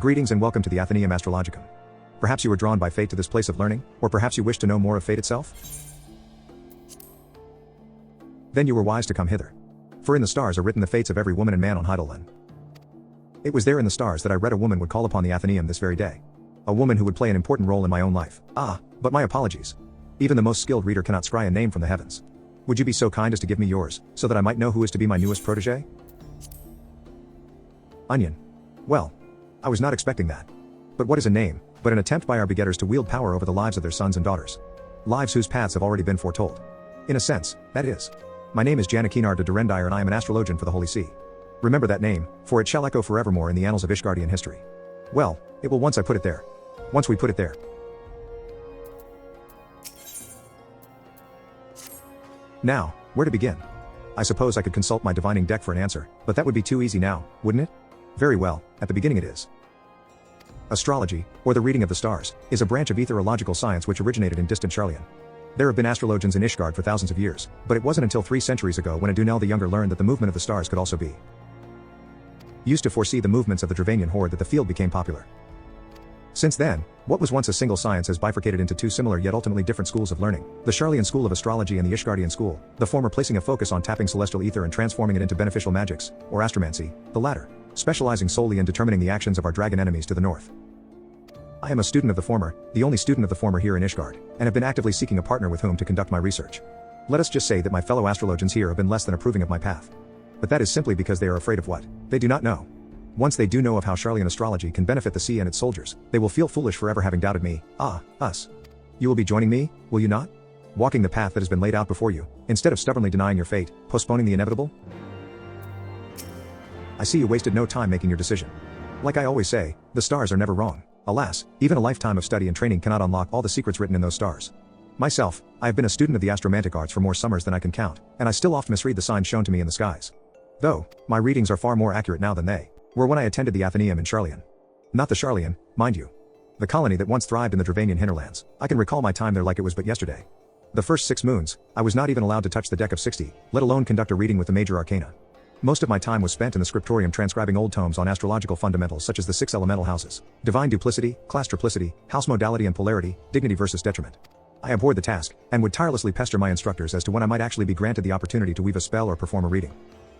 Greetings and welcome to the Athenaeum Astrologicum. Perhaps you were drawn by fate to this place of learning, or perhaps you wish to know more of fate itself? Then you were wise to come hither. For in the stars are written the fates of every woman and man on Heidelin. It was there in the stars that I read a woman would call upon the Athenaeum this very day. A woman who would play an important role in my own life. But my apologies. Even the most skilled reader cannot scry a name from the heavens. Would you be so kind as to give me yours, so that I might know who is to be my newest protege? Onion. Well, I was not expecting that. But what is a name, but an attempt by our begetters to wield power over the lives of their sons and daughters? Lives whose paths have already been foretold. In a sense, that is. My name is Janakinar de Durendire and I am an astrologian for the Holy See. Remember that name, for it shall echo forevermore in the annals of Ishgardian history. Well, it will once I put it there. Once we put it there. Now, where to begin? I suppose I could consult my divining deck for an answer, but that would be too easy now, wouldn't it? Very well, at the beginning it is. Astrology, or the reading of the stars, is a branch of etherological science which originated in distant Charlian. There have been astrologians in Ishgard for thousands of years, but it wasn't until 3 centuries ago when Adunel the Younger learned that the movement of the stars could also be used to foresee the movements of the Dravanian horde that the field became popular. Since then, what was once a single science has bifurcated into 2 similar yet ultimately different schools of learning, the Charlian school of astrology and the Ishgardian school, the former placing a focus on tapping celestial ether and transforming it into beneficial magics, or astromancy, the latter, specializing solely in determining the actions of our dragon enemies to the north. I am a student of the former, the only student of the former here in Ishgard, and have been actively seeking a partner with whom to conduct my research. Let us just say that my fellow astrologians here have been less than approving of my path. But that is simply because they are afraid of what they do not know. Once they do know of how Charlian astrology can benefit the sea and its soldiers, they will feel foolish forever having doubted me, us. You will be joining me, will you not? Walking the path that has been laid out before you, instead of stubbornly denying your fate, postponing the inevitable? I see you wasted no time making your decision. Like I always say, the stars are never wrong. Alas, even a lifetime of study and training cannot unlock all the secrets written in those stars. Myself, I have been a student of the astromantic arts for more summers than I can count, and I still oft misread the signs shown to me in the skies. Though, my readings are far more accurate now than they were when I attended the Athenaeum in Charlian. Not the Charlian, mind you. The colony that once thrived in the Dravanian hinterlands. I can recall my time there like it was but yesterday. The first 6 moons, I was not even allowed to touch the deck of 60, let alone conduct a reading with the major arcana. Most of my time was spent in the scriptorium transcribing old tomes on astrological fundamentals such as the 6 elemental houses, divine duplicity, class triplicity, house modality and polarity, dignity versus detriment. I abhorred the task, and would tirelessly pester my instructors as to when I might actually be granted the opportunity to weave a spell or perform a reading.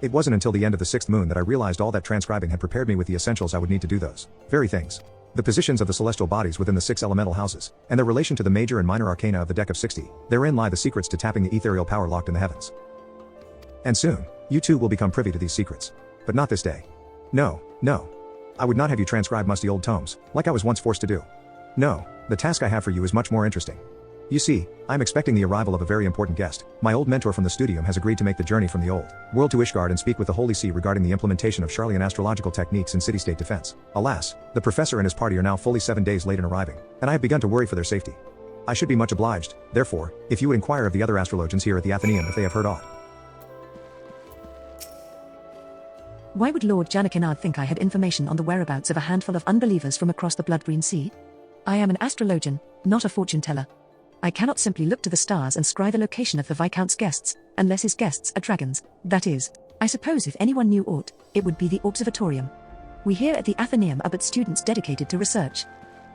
It wasn't until the end of the 6th moon that I realized all that transcribing had prepared me with the essentials I would need to do those very things. The positions of the celestial bodies within the 6 elemental houses, and their relation to the major and minor arcana of the deck of 60, therein lie the secrets to tapping the ethereal power locked in the heavens. And soon, you too will become privy to these secrets. But not this day. No. I would not have you transcribe musty old tomes, like I was once forced to do. No, the task I have for you is much more interesting. You see, I am expecting the arrival of a very important guest. My old mentor from the studium has agreed to make the journey from the old world to Ishgard and speak with the Holy See regarding the implementation of Charlian astrological techniques in city-state defense. Alas, the professor and his party are now fully 7 days late in arriving, and I have begun to worry for their safety. I should be much obliged, therefore, if you would inquire of the other astrologians here at the Athenaeum if they have heard aught. Why would Lord Janakinard think I had information on the whereabouts of a handful of unbelievers from across the blood-green sea? I am an astrologian, not a fortune-teller. I cannot simply look to the stars and scry the location of the Viscount's guests, unless his guests are dragons. That is, I suppose if anyone knew aught, it would be the observatorium. We here at the Athenaeum are but students dedicated to research.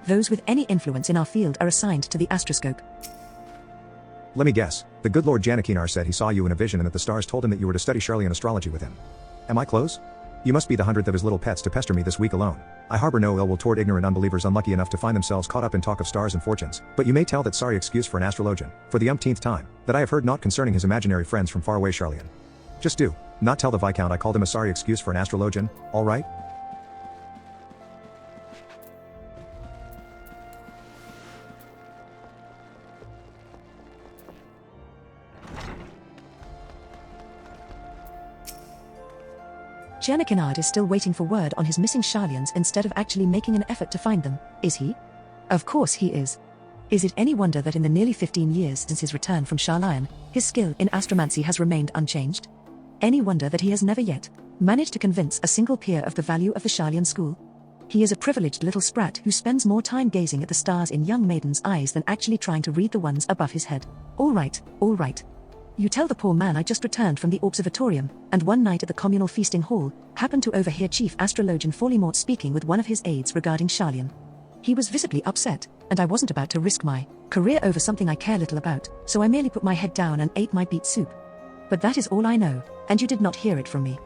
Those with any influence in our field are assigned to the astroscope. Let me guess, the good Lord Janakinar said he saw you in a vision and that the stars told him that you were to study Charlian astrology with him. Am I close? You must be the 100th of his little pets to pester me this week alone. I harbor no ill will toward ignorant unbelievers unlucky enough to find themselves caught up in talk of stars and fortunes, but you may tell that sorry excuse for an astrologian, for the umpteenth time, that I have heard naught concerning his imaginary friends from far away Charlian. Just do not tell the Viscount I called him a sorry excuse for an astrologian, all right? Janakinard is still waiting for word on his missing Charlians instead of actually making an effort to find them, is he? Of course he is. Is it any wonder that in the nearly 15 years since his return from Charlian, his skill in astromancy has remained unchanged? Any wonder that he has never yet managed to convince a single peer of the value of the Charlian school? He is a privileged little sprat who spends more time gazing at the stars in young maidens' eyes than actually trying to read the ones above his head. All right. You tell the poor man I just returned from the observatorium, and one night at the communal feasting hall, happened to overhear Chief Astrologian Follimort speaking with one of his aides regarding Charlian. He was visibly upset, and I wasn't about to risk my career over something I care little about, so I merely put my head down and ate my beet soup. But that is all I know, and you did not hear it from me.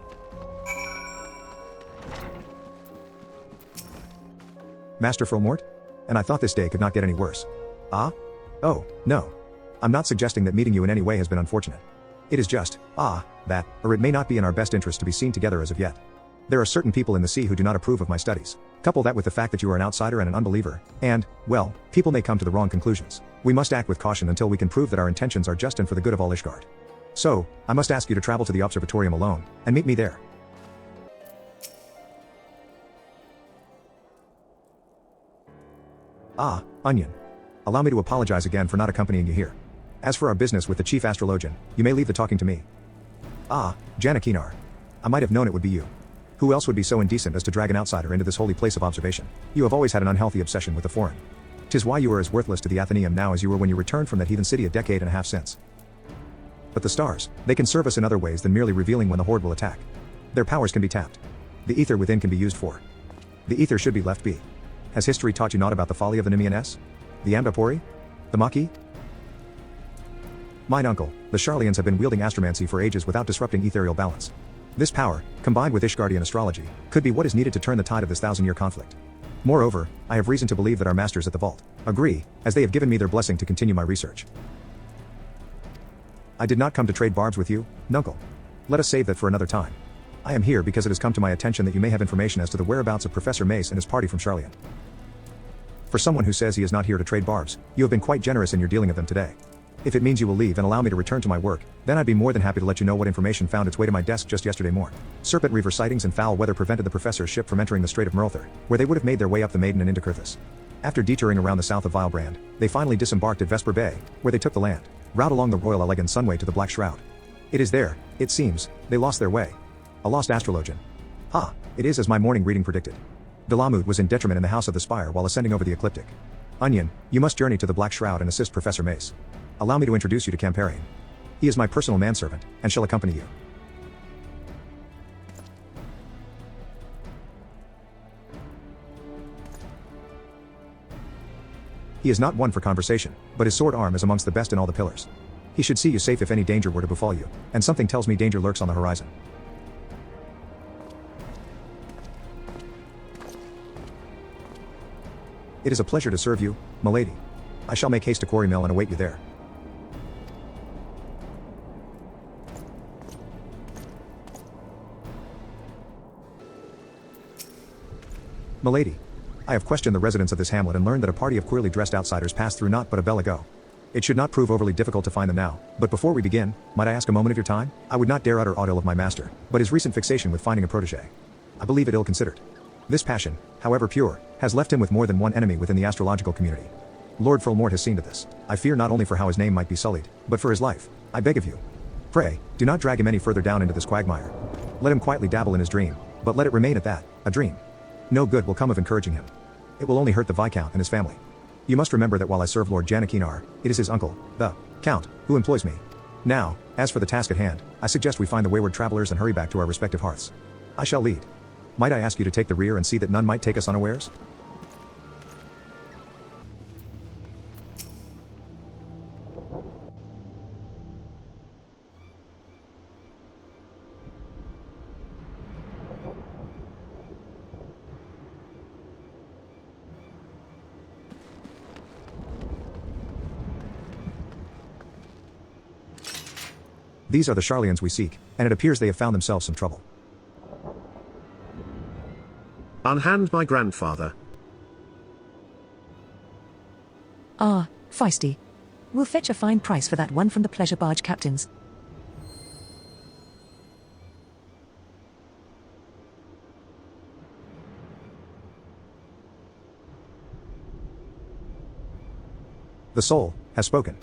Master Follimort? And I thought this day could not get any worse. Ah? Oh, no. I'm not suggesting that meeting you in any way has been unfortunate. It is just, that, or it may not be in our best interest to be seen together as of yet. There are certain people in the sea who do not approve of my studies. Couple that with the fact that you are an outsider and an unbeliever, and, well, people may come to the wrong conclusions. We must act with caution until we can prove that our intentions are just and for the good of all Ishgard. So, I must ask you to travel to the observatorium alone, and meet me there. Onion. Allow me to apologize again for not accompanying you here. As for our business with the chief astrologian, you may leave the talking to me. Jana Kinar. I might have known it would be you. Who else would be so indecent as to drag an outsider into this holy place of observation? You have always had an unhealthy obsession with the foreign. 'Tis why you are as worthless to the Athenaeum now as you were when you returned from that heathen city a decade and a half since. But the stars, they can serve us in other ways than merely revealing when the horde will attack. Their powers can be tapped. The ether within can be used for. The ether should be left be. Has history taught you naught about the folly of the Nemean? The Ambapori? The Maki? Mine uncle, the Charlians have been wielding astromancy for ages without disrupting ethereal balance. This power, combined with Ishgardian astrology, could be what is needed to turn the tide of this thousand-year conflict. Moreover, I have reason to believe that our masters at the vault agree, as they have given me their blessing to continue my research. I did not come to trade barbs with you, Nuncle. Let us save that for another time. I am here because it has come to my attention that you may have information as to the whereabouts of Professor Mace and his party from Charlian. For someone who says he is not here to trade barbs, you have been quite generous in your dealing of them today. If it means you will leave and allow me to return to my work, then I'd be more than happy to let you know what information found its way to my desk just yesterday morn. Serpent Reaver sightings and foul weather prevented the professor's ship from entering the Strait of Merlther, where they would have made their way up the Maiden and into Kurthus. After detouring around the south of Vilebrand, they finally disembarked at Vesper Bay, where they took the land route along the Royal Elegant Sunway to the Black Shroud. It is there, it seems, they lost their way. A lost astrologian. It is as my morning reading predicted. Delamut was in detriment in the House of the Spire while ascending over the ecliptic. Onion, you must journey to the Black Shroud and assist Professor Mace. Allow me to introduce you to Camparian. He is my personal manservant, and shall accompany you. He is not one for conversation, but his sword arm is amongst the best in all the pillars. He should see you safe if any danger were to befall you, and something tells me danger lurks on the horizon. It is a pleasure to serve you, milady. I shall make haste to Quarry Mill and await you there. Milady, I have questioned the residents of this hamlet and learned that a party of queerly dressed outsiders passed through not but a bell ago. It should not prove overly difficult to find them now, but before we begin, might I ask a moment of your time? I would not dare utter aught ill of my master, but his recent fixation with finding a protege. I believe it ill-considered. This passion, however pure, has left him with more than one enemy within the astrological community. Lord Follimort has seen to this. I fear not only for how his name might be sullied, but for his life. I beg of you. Pray, do not drag him any further down into this quagmire. Let him quietly dabble in his dream, but let it remain at that, a dream. No good will come of encouraging him. It will only hurt the Viscount and his family. You must remember that while I serve Lord Janakinar, it is his uncle, the Count, who employs me. Now, as for the task at hand, I suggest we find the wayward travelers and hurry back to our respective hearths. I shall lead. Might I ask you to take the rear and see that none might take us unawares? These are the Charlians we seek, and it appears they have found themselves some trouble. Unhand my grandfather. Feisty. We'll fetch a fine price for that one from the pleasure barge captains. The soul has spoken.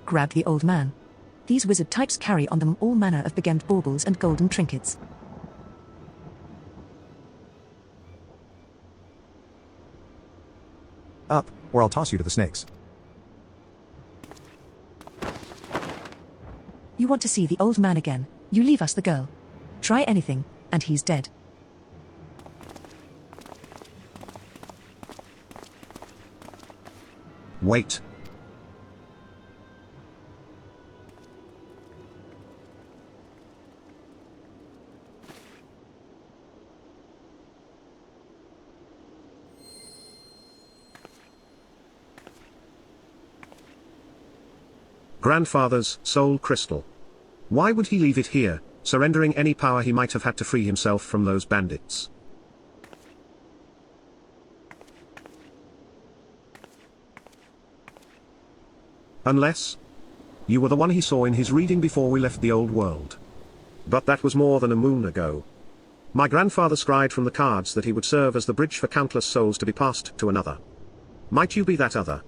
Grabbed the old man. These wizard types carry on them all manner of begemmed baubles and golden trinkets. Up, or I'll toss you to the snakes. You want to see the old man again, you leave us the girl. Try anything, and he's dead. Wait. Grandfather's soul crystal. Why would he leave it here, surrendering any power he might have had to free himself from those bandits? Unless you were the one he saw in his reading before we left the old world. But that was more than a moon ago. My grandfather scried from the cards that he would serve as the bridge for countless souls to be passed to another. Might you be that other?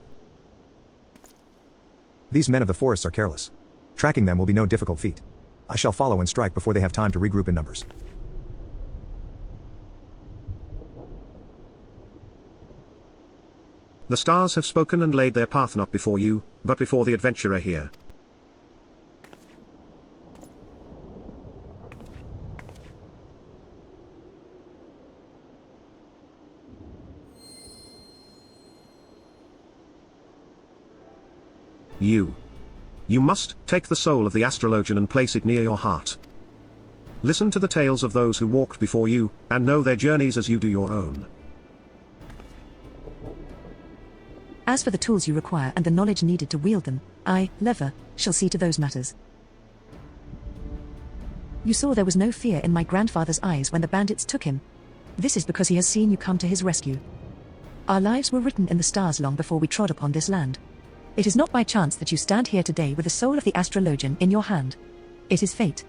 These men of the forests are careless. Tracking them will be no difficult feat. I shall follow and strike before they have time to regroup in numbers. The stars have spoken and laid their path not before you, but before the adventurer here. You must take the soul of the astrologian and place it near your heart. Listen to the tales of those who walked before you, and know their journeys as you do your own. As for the tools you require and the knowledge needed to wield them, I, Lever, shall see to those matters. You saw there was no fear in my grandfather's eyes when the bandits took him. This is because he has seen you come to his rescue. Our lives were written in the stars long before we trod upon this land. It is not by chance that you stand here today with the soul of the astrologian in your hand. It is fate.